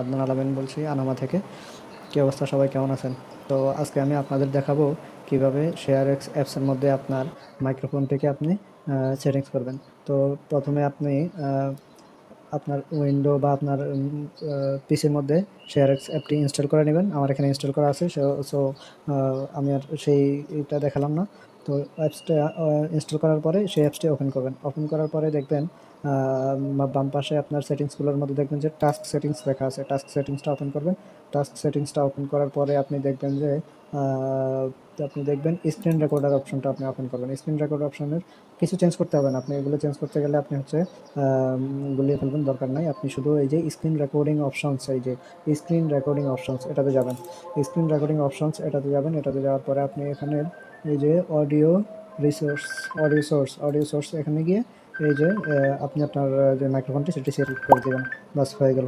আদনান আলামিন বলছি আনামা থেকে। কী অবস্থা, সবাই কেমন আছেন? তো আজকে আমি আপনাদের দেখাবো কিভাবে শেয়ারএক্স অ্যাপসের মধ্যে আপনার মাইক্রোফোন থেকে আপনি সেটিংস করবেন। তো প্রথমে আপনি আপনার উইন্ডো বা আপনার পিসির মধ্যে শেয়ারএক্স অ্যাপটি ইনস্টল করে নেবেন। আমার এখানে ইনস্টল করা আছে, সো আমি আর সেইটা দেখালাম না। তো অ্যাপসটা ইনস্টল করার পরে সেই অ্যাপসটি ওপেন করবেন। ওপেন করার পরে দেখবেন বাম পাশে আপনার সেটিংসগুলোর মধ্যে দেখবেন যে টাস্ক সেটিংস লেখা আছে। টাস্ক সেটিংসটা ওপেন করবেন। টাস্ক সেটিংসটা ওপেন করার পরে আপনি দেখবেন যে স্ক্রিন রেকর্ডার অপশনটা আপনি ওপেন করবেন। স্ক্রিন রেকর্ড অপশনের কিছু চেঞ্জ করতে হবে না। আপনি এগুলো চেঞ্জ করতে গেলে আপনি হচ্ছে গুলিয়ে ফেলবেন, দরকার নাই। আপনি শুধু এই যে স্ক্রিন রেকর্ডিং অপশনস, এই যে স্ক্রিন রেকর্ডিং অপশনস এটাতে যাবেন। স্ক্রিন রেকর্ডিং অপশনস এটাতে যাবেন। এটাতে যাওয়ার পরে আপনি এখানে এই যে রিসোর্স অডিও সোর্স এখানে গিয়ে এই যে আপনি আপনার যে মাইক্রোফোনটি সেটি সিলেক্ট করে দেবেন। বাস, হয়ে গেল।